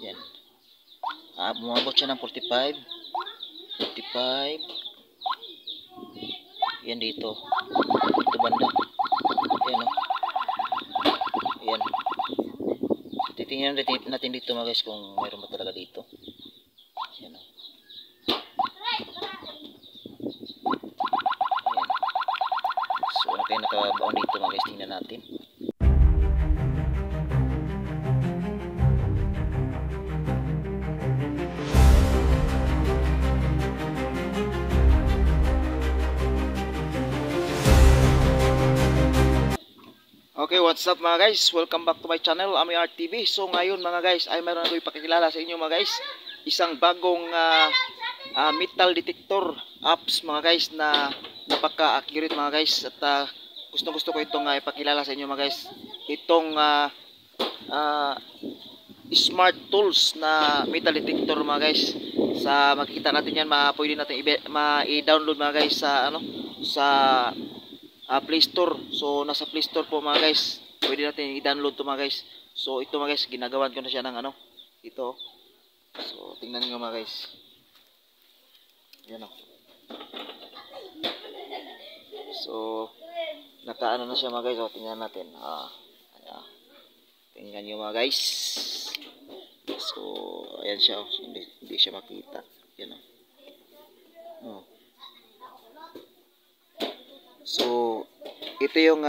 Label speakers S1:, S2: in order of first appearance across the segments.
S1: Yan. Bumabot siya ng 45. 45. Yan dito. Dito banda. Yan o. Yan. Titingnan natin dito mga guys kung mayroon ba talaga dito. Yan o. Yan. So ano kayo nakabaon dito mga guys, tingnan natin. Okay, what's up mga guys? Welcome back to my channel, Ami Art TV. So ngayon mga guys, ay mayroon ako ipakilala sa inyo mga guys, isang bagong metal detector apps mga guys na napaka-accurate mga guys. At gustong-gusto ko itong ipakilala sa inyo mga guys. Itong smart tools na metal detector mga guys. Sa makikita natin yan, pwede natin i-download mga guys sa Play Store. So nasa Play Store po mga guys, pwede natin i-download to mga guys. So ito mga guys, ginagawan ko na siya ng ito. So tingnan niyo mga guys. Yan o. So nakaano na siya mga guys. So tingnan natin. Tingnan niyo mga guys. So ayan siya o. Hindi siya makita. Yan o. So ito yung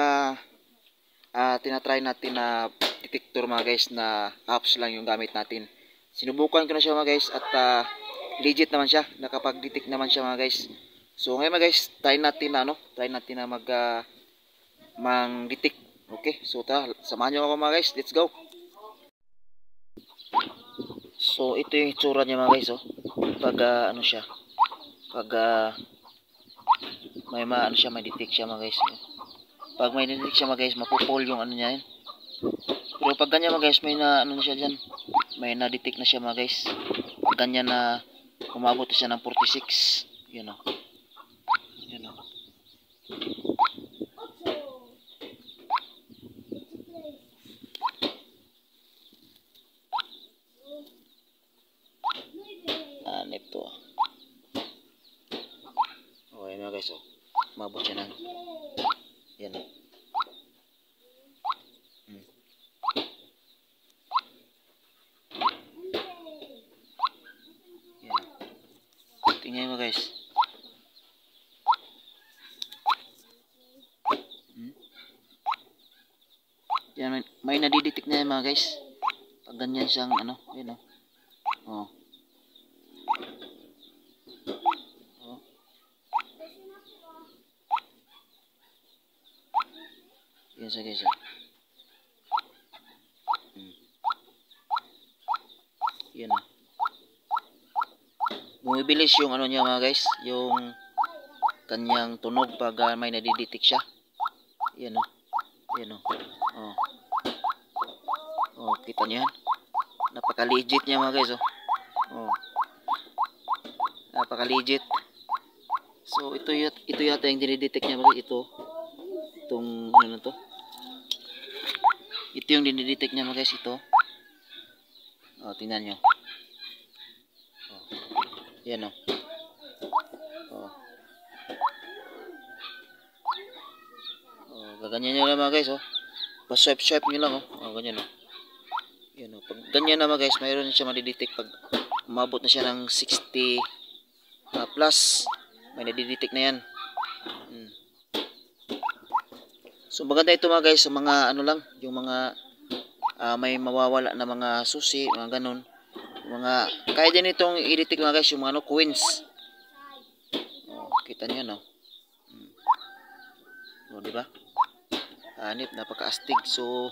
S1: tinatry natin na detector mga guys, na apps lang yung gamit natin. Sinubukan ko na siya mga guys at legit naman siya, nakapag-detect naman siya mga guys. So ngayon mga guys, try natin na mag-detect. Okay, so samahan nyo ako mga guys, let's go. So ito yung itsura niya mga guys pag siya, pag may detect siya mga guys. Pag may detect siya mga guys, mapupol yung niya yan. Pero pag ganyan mga guys, may na siya dyan, may na-detect na siya mga guys. Pag ganyan na umabot siya ng 46, yun o. Yun o. Ito. Okay mga guys, umabot siya ng yan o. Tingnan mo guys. Yan, may nadidetect na yan mga guys. Pag ganyan siyang yan o. Yan siya guys. Yan o. Bumibilis yung niya mga guys, yung kanyang tunog pag may nadidetect siya. Yan o. Yan o. Kita niyo yan? Napaka-legit niya mga guys napaka-legit. So ito yata yung dinidetect niya mga guys. Itong to. Ito yung dinidetect niya mga guys, ito. Tingnan niyo. Yan o. Gaganyan nyo lang mga guys pa-swipe nyo lang ganyan yan pag ganyan na mga guys, mayroon siya madidetect. Pag umabot na siya ng 60 plus, may nadidetect na yan. So maganda ito mga guys sa mga lang, yung mga may mawawala na mga susi, mga ganun. Kaya din itong i-detect mga guys, yung mga coins. Kita niyo diba? Napaka-astig. So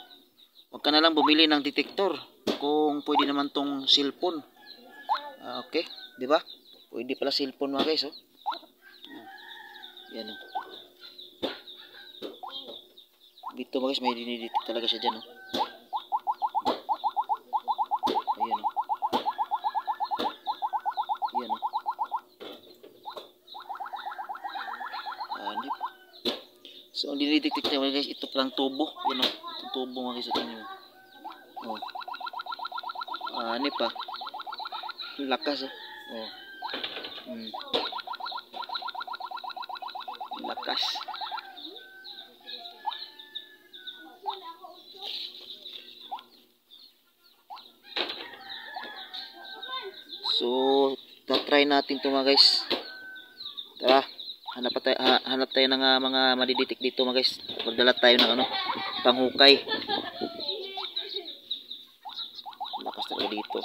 S1: wag ka na lang bumili ng detector kung pwede naman tong cellphone. Okay, diba? Pwede pala cellphone mga guys yan dito mga guys, may dinidetect talaga siya dyan ayan yan so ang dinidetect niya mga guys, ito palang tubo. Yan itong tubo mga guys, ito nyo Ani pa. Lakas oh. Oh. Lakas. So, try natin to mga guys. Tara, hanap tayo ng mga madiditik dito mga guys. Magdala tayo ng ano, panghukay. Lakas talaga dito.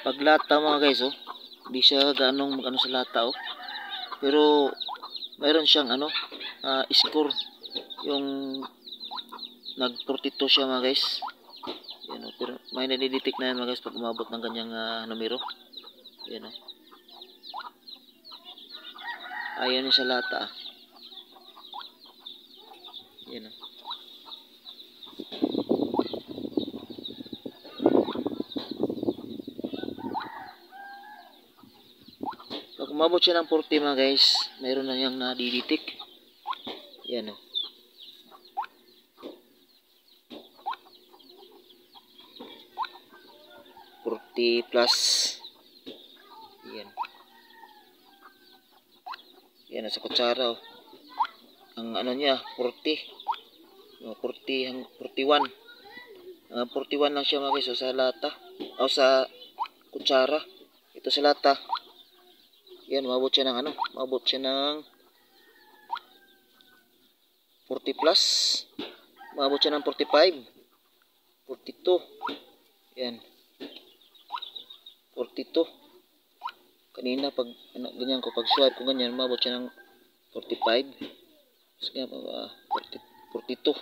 S1: Paglata mga guys oh, hindi siya ganong ano sa lata oh. Pero mayroon siyang ano, score. Yung nag 42 siya mga guys. Yan oh, pero may nadidetect na yan mga guys pag umabot ng ganyang numero. Yan oh. Ayan yung sa lata ah. Yan oh. Pag umabot siya ng 40 mga guys, mayroon na niyang nadidetect. Yan o. +40. Yan. Yan sa kutsara o. Ang ano niya, 40. 40, 41. 41 lang siya mga guys o, sa lata. O sa kutsara. Ito sa lata. Yan, umabot siya ng ano, umabot siya ng 40+. Umabot siya ng 45. 42. Yan. 42. Kanina pag ganyan ko, pag swipe ko ganyan, umabot siya ng 45. Sige, 42.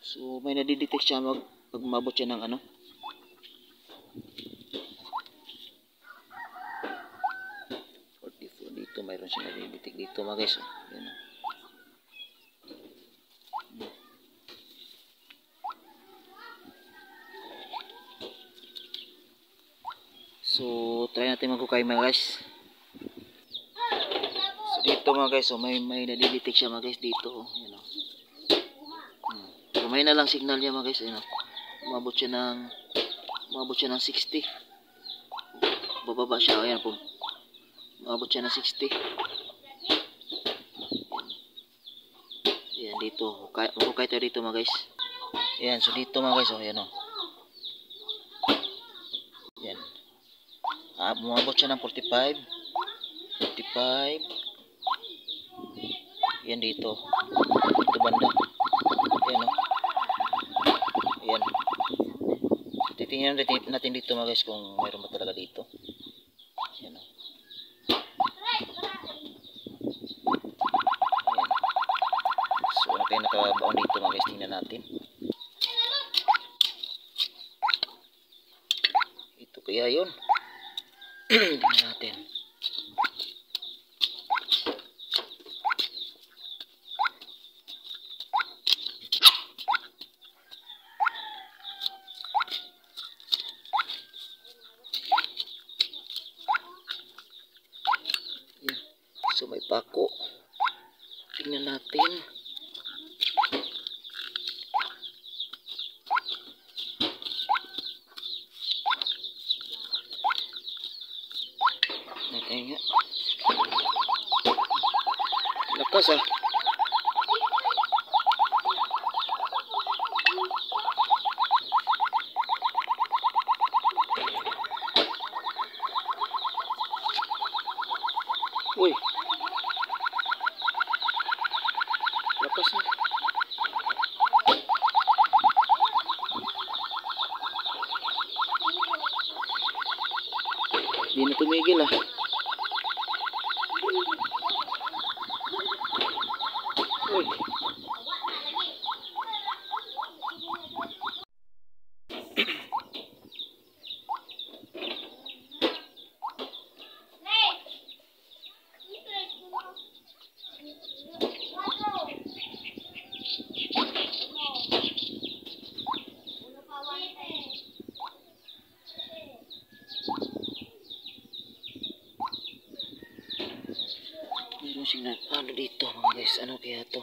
S1: So may nadidetect siya pag umabot siya ng ano, dito mayroon siya nadidetect dito mga guys. Yan. So try natin maghukay mga guys. So dito mga guys, so may nadidetect siya mga guys dito. Yan. So may na lang signal niya mga guys. Yan. Umabot siya ng 60. Bababa siya. Ayan po. Umabot siya ng 60. Ayan dito. Hukay tayo dito mga guys. Ayan. So dito mga guys. Ayan o. Ayan. Umabot siya ng 45. 45. Ayan dito. Dito banda. Ayan o. Ayan. Titingnan natin dito mga guys kung mayroon ba talaga dito. Ayan o. So ano kaya nakabaon dito mga guys, tingnan natin. Ito kaya yun. Tingnan natin. So may pako. Tingnan natin. Natin nga. Lakas ah. Uy. Lakas na. Di na tumigil ah. Uy. guys, ano kaya to?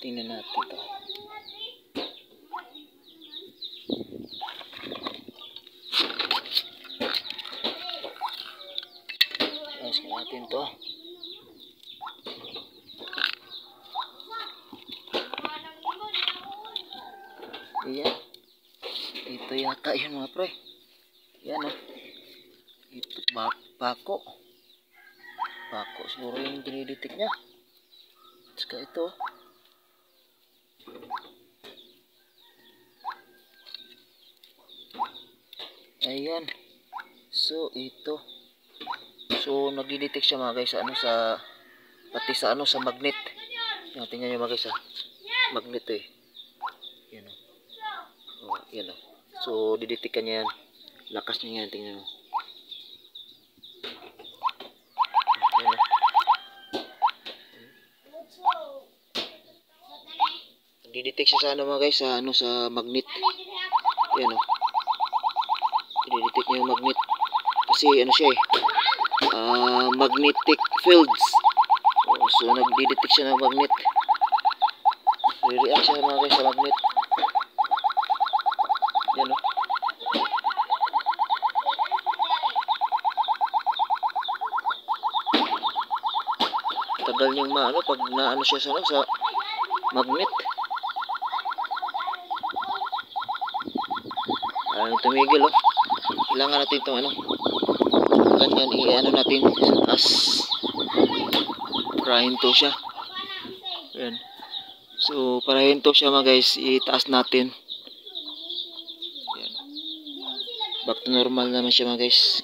S1: Tingnan natin to. Ayos natin to. Ayan. Ito yata yun mga pre. Yan oh. Ito bako. Bako siguro yung diniditik niya. Saka ito. Ayan. So ito. So nagdi-detect siya mga guys sa ano, sa pati sa ano, sa magnet. Yan, tingnan niyo mga guys, magnet eh. Yan oh. Oh, yan oh. So didetect niya yan. Lakas niya yan, tingnan mo. Yan oh. Didetect siya sa ano mga guys, sa ano, sa magnet. Yan oh. Didetect niya yung magnet. Kasi ano siya eh, magnetic fields. Oh, so nagdidetect siya ng magnet. Re-react siya mga guys sa magnet. Yan o. Tagal niyang maano pag naano siya sa, ano, sa magnet. Tumigil o. Kailangan natin itong ano, ganyan i-ano natin as para hinto siya. Ayan. So para hinto siya mga guys, itaas natin. Ayan. Back to normal naman siya mga guys.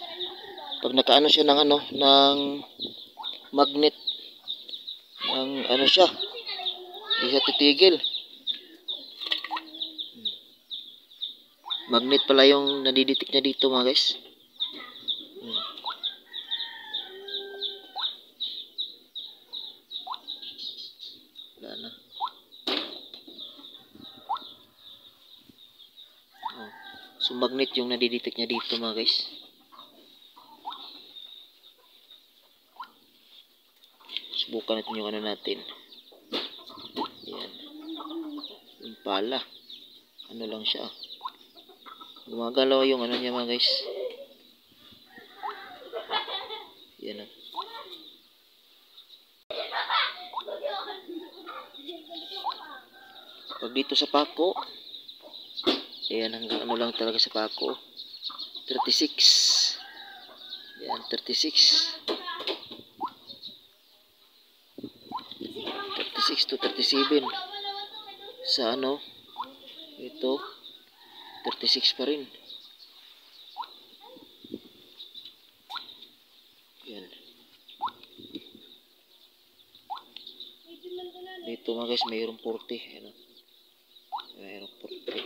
S1: Pag nakaano siya ng ano, ng magnet, ng ano siya, hindi siya titigil. Magnet pala yung nadiditik niya dito mga guys. Wala na. Oh. So magnet yung nadiditik niya dito mga guys. Subukan natin yung ano natin. Ayan. Yung pala. Ano lang siya. Gumagalaw yung ano niya mga guys. Yan o. Pag dito sa pako, ayan, hanggang ano lang talaga sa pako. 36. Yan, 36. 36 to 37. Sa ano, ito 36 pa rin. Yan. Dito mga guys, mayroong 40. Ayan, mayroong 40.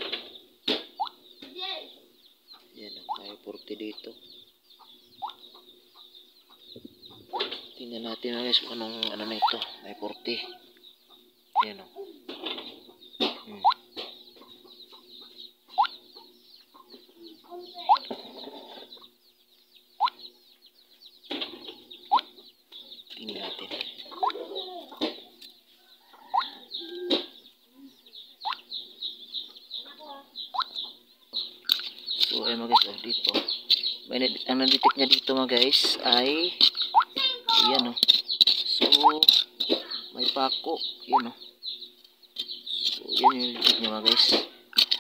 S1: Yan, may 40 dito. Tingnan natin mga guys kung anong ano na ito. May 40. Yan o. Tingnan natin. So ay mga guys, oh, dito. Ang na-detect niya dito mga guys ay yan o. So may pako. Yan o. So yan yung detect niya mga guys.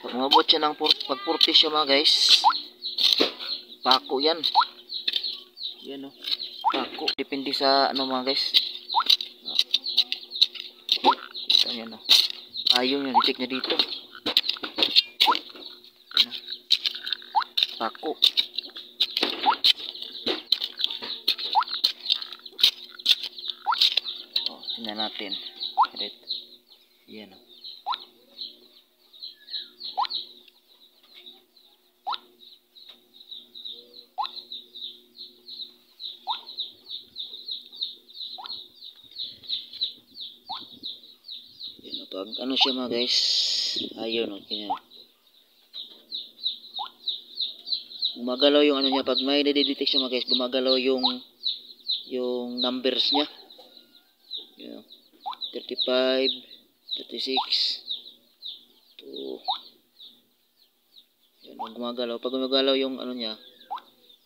S1: Pag umabot siya ng pag 40 siya mga guys, pako yan. Yan o. Pako. Depende sa ano mga guys. Yan o. Ayun yung detect niya dito. Pako. Oh, tingnan natin. Yan o. ano siya mga guys, ayun, okay. Gumagalaw yung ano niya, pag may nadidetect siya mga guys, gumagalaw yung numbers niya. Yan, 35, 36, to, yan, gumagalaw. Pag gumagalaw yung ano niya,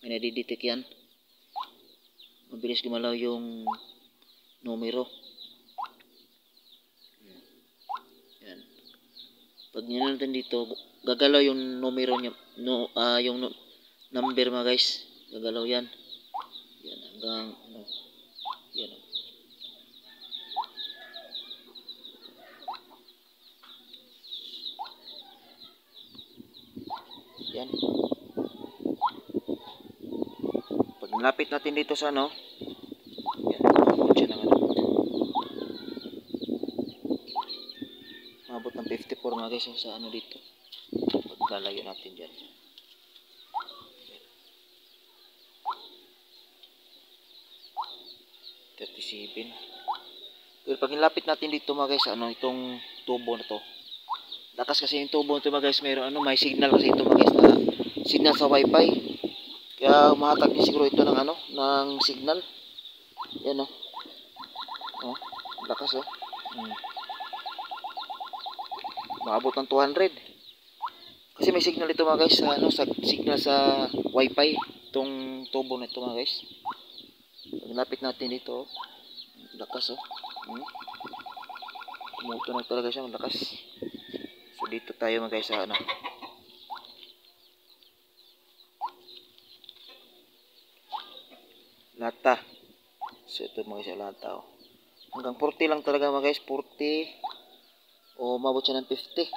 S1: may nadidetect yan. Mabilis gumalaw yung numero. Yan. Pag nyo natin dito, gagalaw yung numero niya, yung number mga guys, gagalaw yan. Yan hanggang ano, yan. Yan. Pag nalapit natin dito sa ano, yan, mabot siya ng ano. Mabot ng 54 mga guys sa ano dito. Pag lalayo natin dyan. 37. Pero pag nilapit natin dito mga guys, ano, itong tubo na to. Lakas kasi yung tubo nito mga guys, mayroon ano, may signal kasi ito mga guys, na signal sa wifi. Kaya mahatag din siguro ito ng ano, ng signal. Yan oh. Oh, lakas oh. Maabot ng 200. Kasi may signal ito mga guys, sa ano, sa signal sa wifi itong tubo na ito mga guys. Lapit natin dito, lakas oh. Tumutunog talaga siya, lakas. So dito tayo mga guys sa ano. Lata. So ito mga guys, lata oh. Hanggang 40 lang talaga mga guys, 40 o mabot siya ng 50.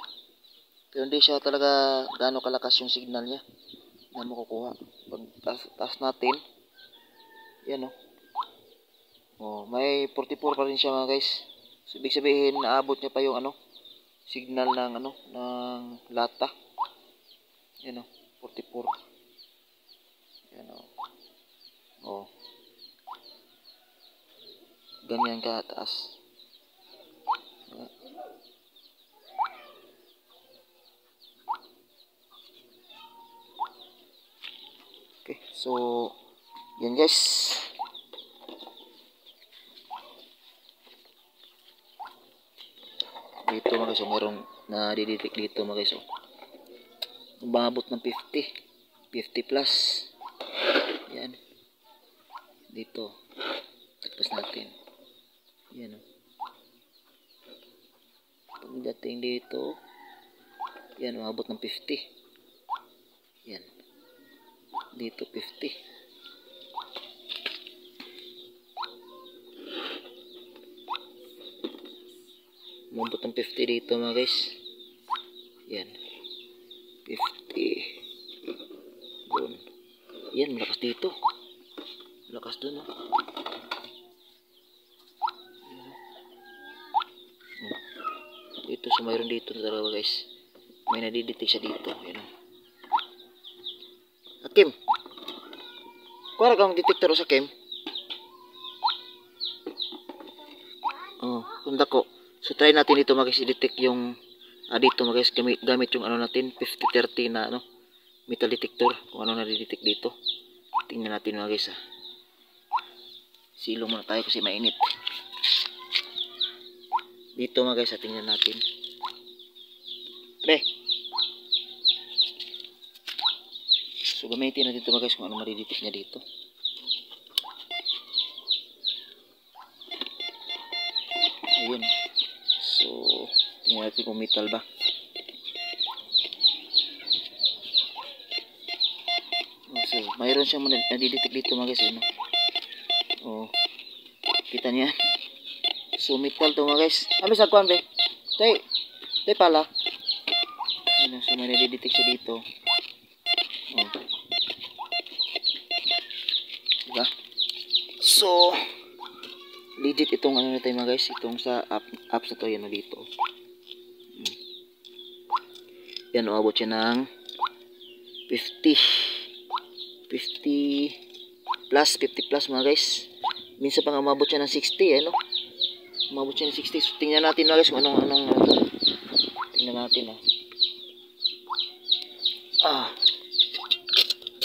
S1: Pero hindi siya talaga gaano kalakas yung signal niya na makukuha. Pag taas natin, yan oh. Oh, may 44 pa rin siya mga guys. So, ibig sabihin naabot niya pa yung ano, signal ng ano, ng lata. Yan oh, 44. Yan oh. Oh. Ganyan ka taas. Okay, so yan guys. Dito mga guys, so mayroong nadidetect dito mga guys, so umabot ng 50 plus. Yan dito, tapos natin yan o. Pagdating dito, yan, umabot ng 50. Yan dito 50. Umabot ng 50 dito mga guys. Yan 50 doon. Yan, malakas dito, malakas doon oh. Dito, so mayroon dito na talaga guys, may nadidetect siya dito. Yan oh. Hakim, kuha kang detector sa Hakim. Oh, punta ko. So try natin dito mga guys, i-detect yung dito mga guys, gamit yung ano natin 50-30 na ano, metal detector, kung ano na-detect dito. Tingnan natin mga guys Silong muna tayo kasi mainit. Dito mga guys, tingnan natin. Pre. So gamitin natin ito mga guys kung ano ma-detect niya dito. Ayun. So tingnan natin kung metal ba. So mayroon siyang nadidetect dito mga guys, ano. Oh, kita niya. So metal to mga guys. Ami sa kuan be. Tay pala. Ano, so may nadidetect siya dito. Oh. Diba? So legit itong ano natin mga guys, itong sa apps na to, yan o dito. Yan, uabot siya ng 50 plus mga guys. Minsan pang umabot siya ng 60 ano. umabot siya ng 60. So, tingnan natin na guys kung anong ano to. Tingnan natin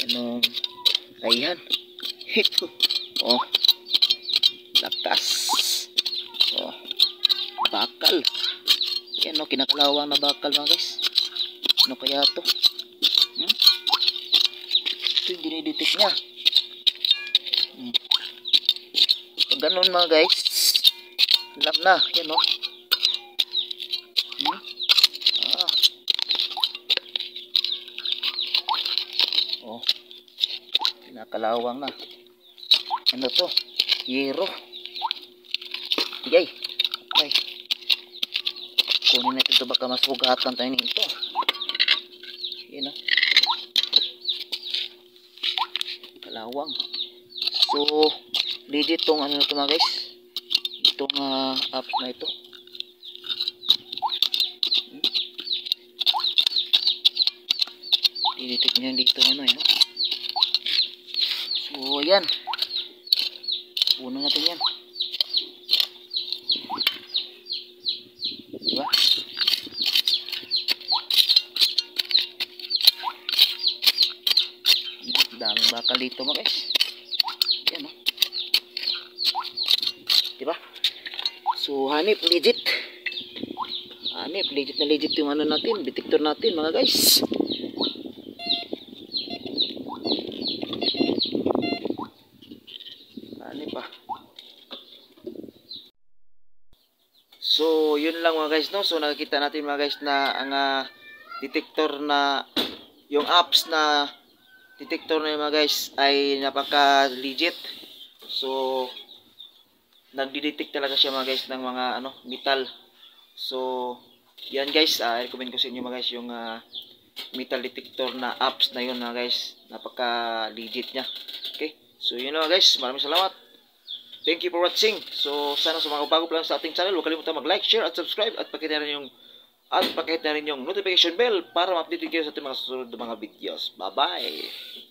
S1: anong ayan. Ito. Oh. Lakas. Oh. Bakal. Yan o, kinakalawang na bakal mga guys. Ano kaya to? Ito yung dinidetect niya. Pag ganun mga guys, alam na. Yan o. Oh. Kinakalawang na. Ano to? Yero. Igay. Okay. Kunin natin ito, baka mas hugatan tayo nito. Yan o. Kalawang. So, legit tong ano na ito mga guys. Itong apps na ito. I-detect nyo dito ano eh. So, yan. Puno natin yan. Diba? Daming bakal dito mga guys. Yan o. Diba? So, hanip, legit. Hanip, legit na legit yung ano natin, detector natin mga guys. So, yun lang mga guys, no? So, nakikita natin mga guys na ang detector na, yung apps na detector na yun mga guys ay napaka-legit. So, nagdi-detect talaga siya mga guys ng mga metal. So, yan guys, recommend ko sa inyo mga guys yung metal detector na apps na yun mga guys. Napaka-legit niya. Okay? So, yun lang mga guys. Maraming salamat. Thank you for watching. So, sana sa mga bago pa lang sa ating channel, huwag kalimutan mag-like, share, at subscribe, at pakihit na rin yung notification bell para ma-update kayo sa ating mga susunod na mga videos. Bye-bye!